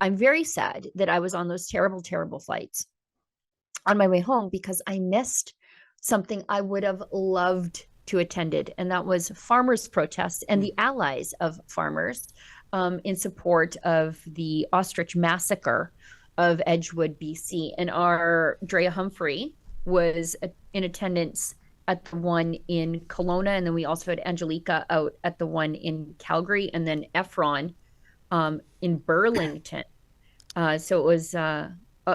I'm very sad that I was on those terrible, terrible flights on my way home because I missed something I would have loved to attended, and that was farmers' protests and the allies of farmers in support of the ostrich massacre of Edgewood, BC. And our Drea Humphrey was in attendance at the one in Kelowna, and then we also had Angelica out at the one in Calgary, and then Efron in Burlington. So it was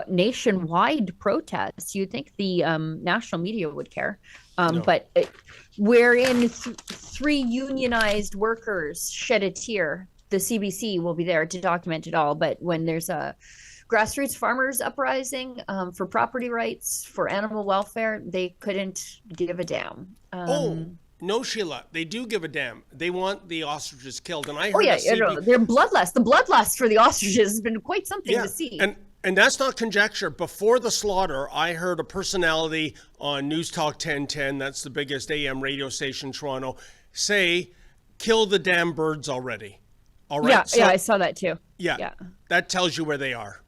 nationwide protests. You'd think the national media would care, No. but wherein three unionized workers shed a tear, the CBC will be there to document it all. But when there's a grassroots farmers uprising for property rights, for animal welfare, they couldn't give a damn. No, Sheila, they do give a damn. They want the ostriches killed. And I heard Oh yeah, they're bloodlust. The bloodlust for the ostriches has been quite something to see. And that's not conjecture. Before the slaughter, I heard a personality on News Talk 1010, that's the biggest AM radio station in Toronto, say, kill the damn birds already. All right. Yeah, I saw that too. Yeah. That tells you where they are.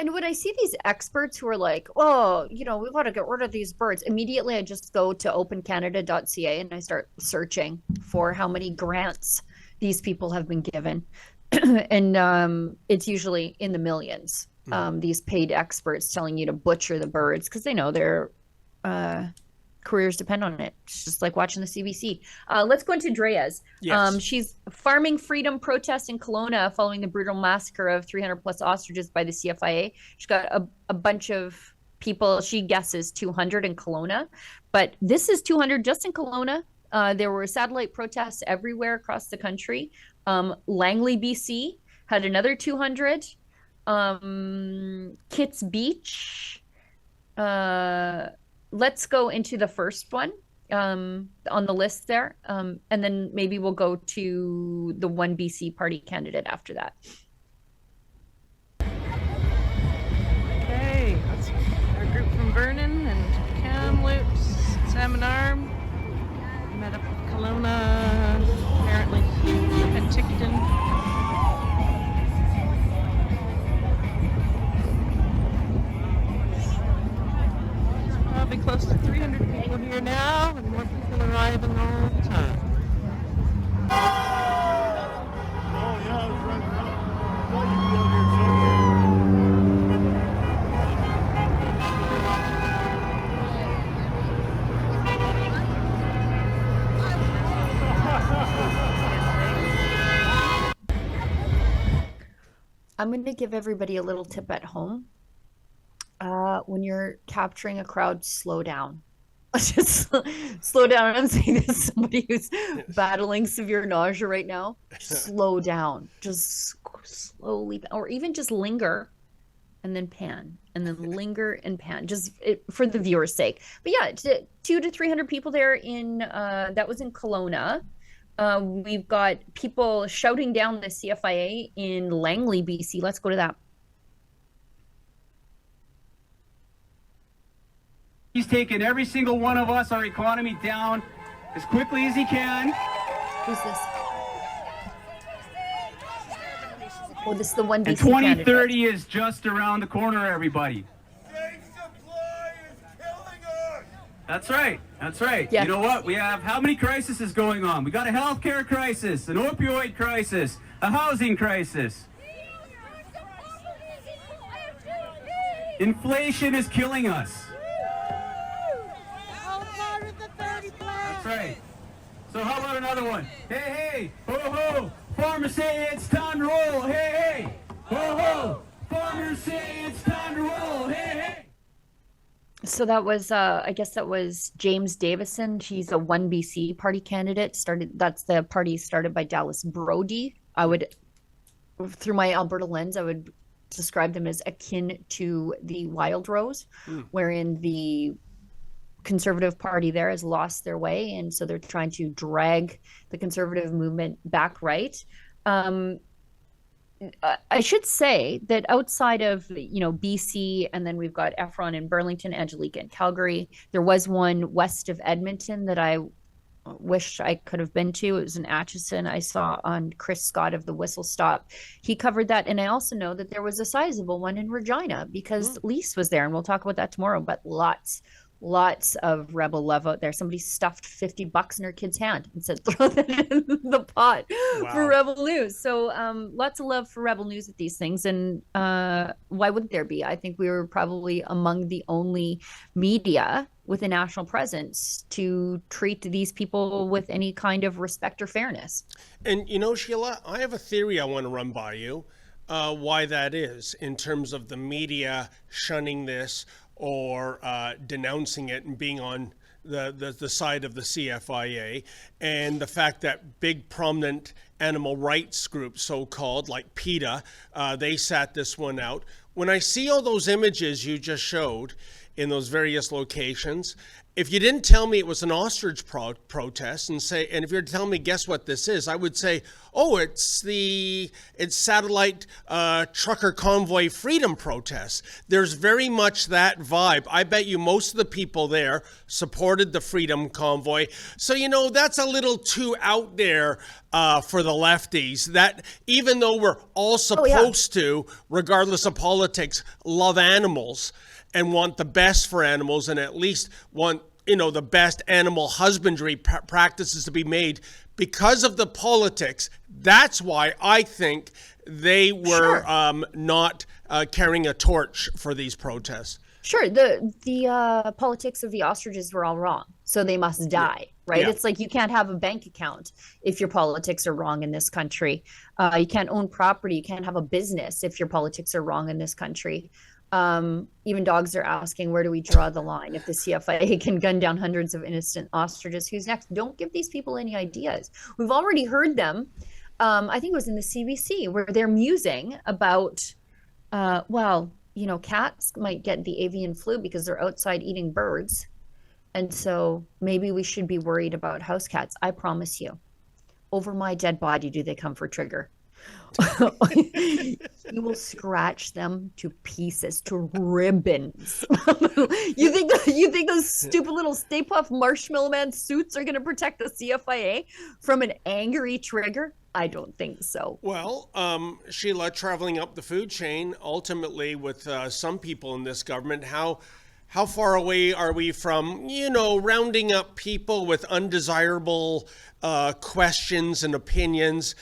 And when I see these experts who are like, oh, we want to get rid of these birds, immediately I just go to opencanada.ca and I start searching for how many grants these people have been given. And it's usually in the millions, these paid experts telling you to butcher the birds because they know their careers depend on it. It's just like watching the CBC. Let's go into Drea's. Yes. She's farming freedom protest in Kelowna following the brutal massacre of 300 plus ostriches by the CFIA. She's got a bunch of people. She guesses 200 in Kelowna, but this is 200 just in Kelowna. There were satellite protests everywhere across the country. Langley, BC had another 200. Kitts Beach, let's go into the first one on the list there. And then maybe we'll go to the one BC party candidate after that. Okay, that's our group from Vernon and Kamloops, Salmon Arm, met up with Kelowna, apparently Penticton. Probably close to 300 people here now, and more people arriving all the time. I'm going to give everybody a little tip at home. When you're capturing a crowd, slow down. Just slow down. I'm saying this is somebody who's battling severe nausea right now. Just slow down. Just slowly, or even just linger and then pan, and then linger and pan, just for the viewer's sake. But yeah, 200 to 300 people there in, that was in Kelowna. We've got people shouting down the CFIA in Langley, BC. Let's go to that. He's taken every single one of us, our economy, down as quickly as he can. Who's this? Oh, this is the one BC And 2030 candidate. is just around the corner, everybody. Safe supply is killing us. That's right. That's right. Yeah. You know what? We have how many crises going on? We got a healthcare crisis, an opioid crisis, a housing crisis. Inflation is killing us. That's right. So how about another one? Hey, hey, ho, ho, farmers say it's time to roll. Hey, hey, ho, ho, farmers say it's time to roll. Hey, hey. So that was, I guess that was James Davison. He's a one BC party candidate. That's the party started by Dallas Brody. I would, through my Alberta lens, I would describe them as akin to the Wild Rose, wherein the Conservative Party there has lost their way, and so they're trying to drag the Conservative movement back right. I should say that outside of BC, and then we've got Efron in Burlington, Angelica in Calgary. There was one west of Edmonton that I wish I could have been to. It was in Atchison. I saw on Chris Scott of the Whistle Stop. He covered that. And I also know that there was a sizable one in Regina because Lise was there. And we'll talk about that tomorrow. But lots of Rebel love out there. Somebody stuffed $50 in her kid's hand and said, throw that in the pot for Rebel News. So lots of love for Rebel News with these things. And why wouldn't there be? I think we were probably among the only media with a national presence to treat these people with any kind of respect or fairness. And, Sheila, I have a theory I want to run by you, why that is in terms of the media shunning this or denouncing it and being on the side of the CFIA, and the fact that big prominent animal rights groups, so-called, like PETA, they sat this one out. When I see all those images you just showed in those various locations, if you didn't tell me it was an ostrich protest and if you're telling me, guess what this is, I would say, oh, it's satellite trucker convoy freedom protests. There's very much that vibe. I bet you most of the people there supported the freedom convoy. So, that's a little too out there for the lefties, that even though we're all supposed to, regardless of politics, love animals and want the best for animals and at least want, the best animal husbandry practices to be made, because of the politics, that's why I think they were not carrying a torch for these protests. Sure. The politics of the ostriches were all wrong, so they must die, right? Yeah. It's like you can't have a bank account if your politics are wrong in this country. You can't own property. You can't have a business if your politics are wrong in this country. Even dogs are asking, where do we draw the line? If the CFIA can gun down hundreds of innocent ostriches, who's next? Don't give these people any ideas. We've already heard them. I think it was in the CBC where they're musing about, cats might get the avian flu because they're outside eating birds. And so maybe we should be worried about house cats. I promise you, over my dead body do they come for trigger. You will scratch them to pieces, to ribbons. You think those stupid little Stay Puft Marshmallow Man suits are going to protect the CFIA from an angry trigger? I don't think so. Well, Sheila, traveling up the food chain, ultimately with some people in this government, how far away are we from, rounding up people with undesirable questions and opinions,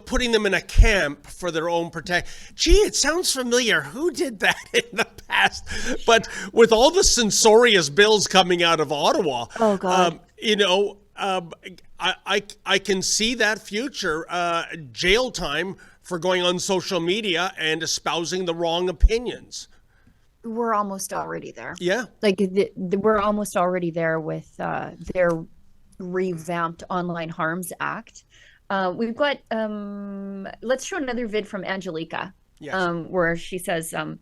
putting them in a camp for their own protection? Gee, it sounds familiar. Who did that in the past? But with all the censorious bills coming out of Ottawa, oh God, I can see that future jail time for going on social media and espousing the wrong opinions. We're almost already there. Yeah. We're almost already there with their revamped Online Harms Act. We've got, let's show another vid from Angelica, where she says, and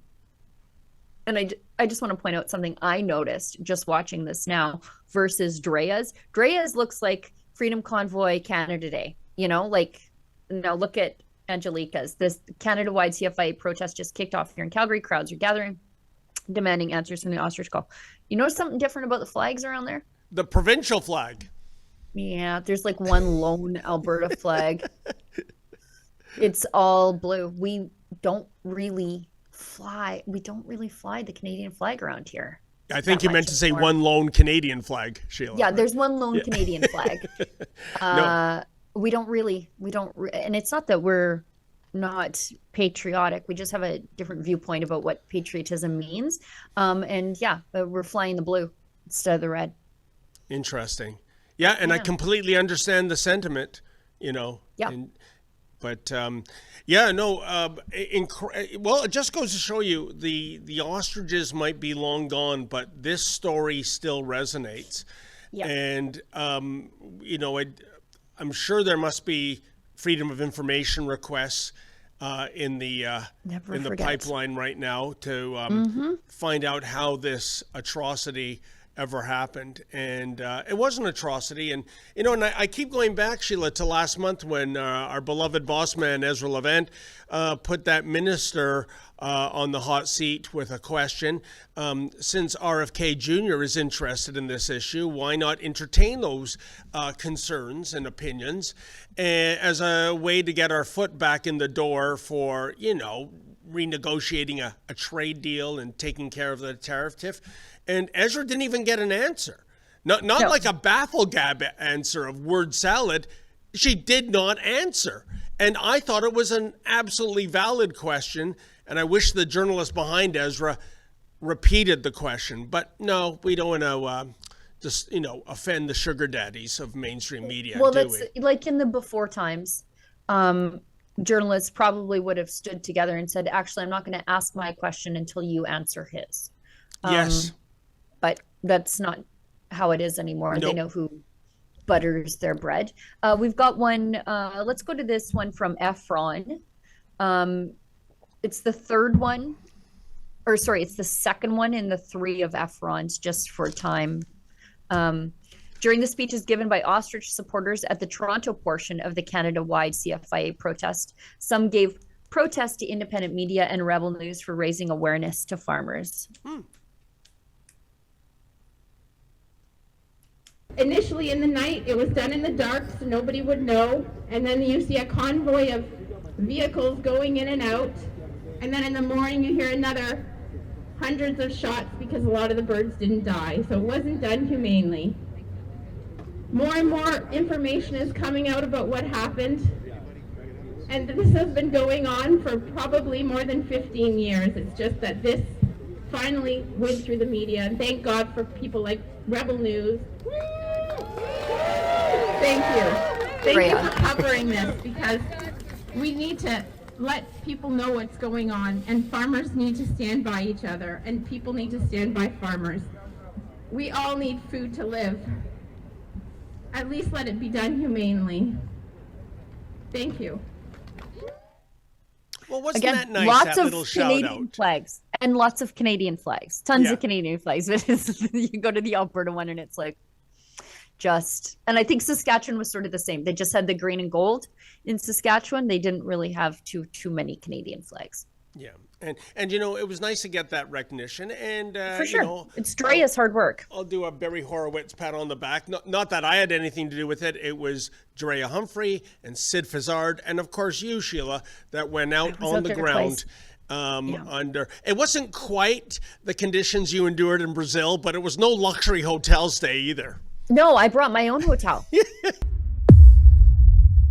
I just want to point out something I noticed just watching this now versus Drea's. Drea's looks like Freedom Convoy Canada Day, now look at Angelica's. This Canada-wide CFIA protest just kicked off here in Calgary. Crowds are gathering, demanding answers from the ostrich call. You notice something different about the flags around there? The provincial flag. Yeah, there's like one lone Alberta flag. It's all blue. We don't really fly the Canadian flag around here. I think you meant to say one lone Canadian flag, Sheila. Yeah, there's one lone Canadian flag. No. We don't, and it's not that we're not patriotic. We just have a different viewpoint about what patriotism means. We're flying the blue instead of the red. Interesting. Yeah, and I completely understand the sentiment, Yeah. It just goes to show you the ostriches might be long gone, but this story still resonates. Yeah. And, I'm sure there must be freedom of information requests in the pipeline right now to find out how this atrocity ever happened. And it was an atrocity. And, and I keep going back, Sheila, to last month when our beloved boss man, Ezra Levant, put that minister on the hot seat with a question. Since RFK Jr. is interested in this issue, why not entertain those concerns and opinions as a way to get our foot back in the door for, renegotiating a trade deal and taking care of the tariff tiff? And Ezra didn't even get an answer. Not No. like a bafflegab answer of word salad. She did not answer. And I thought it was an absolutely valid question. And I wish the journalist behind Ezra repeated the question. But no, we don't want to just, offend the sugar daddies of mainstream media, Well, do that's we? like in the before times. Journalists probably would have stood together and said, actually, I'm not going to ask my question until you answer his. Yes. But that's not how it is anymore. They Nope. know who butters their bread. We've got one. Let's go to this one from Efron. It's the third one, or sorry, it's the second one in the three of Efron's, just for time. During the speeches given by ostrich supporters at the Toronto portion of the Canada-wide CFIA protest, some gave protest to independent media and Rebel News for raising awareness to farmers. Initially in the night, it was done in the dark so nobody would know, and then you see a convoy of vehicles going in and out, and then in the morning you hear another hundreds of shots because a lot of the birds didn't die, so it wasn't done humanely. More and more information is coming out about what happened, and this has been going on for probably more than 15 years. It's just that this finally went through the media, and thank God for people like Rebel News. Thank you. Thank you for covering this, because we need to let people know what's going on, and farmers need to stand by each other, and people need to stand by farmers. We all need food to live. At least let it be done humanely. Thank you. Well, wasn't Again, that nice, lots that of little shout Canadian out? flags and lots of Canadian flags, tons Yeah. of Canadian flags. But you go to the Alberta one and it's like and I think Saskatchewan was sort of the same. They just had the green and gold in Saskatchewan. They didn't really have too many Canadian flags. Yeah. And it was nice to get that recognition. And, For sure. It's Drea's hard work. I'll do a Barry Horowitz pat on the back. Not that I had anything to do with it. It was Drea Humphrey and Sid Fizzard, and of course you, Sheila, that went out was on out the there to ground under. It wasn't quite the conditions you endured in Brazil, but it was no luxury hotel stay either. No, I brought my own hotel.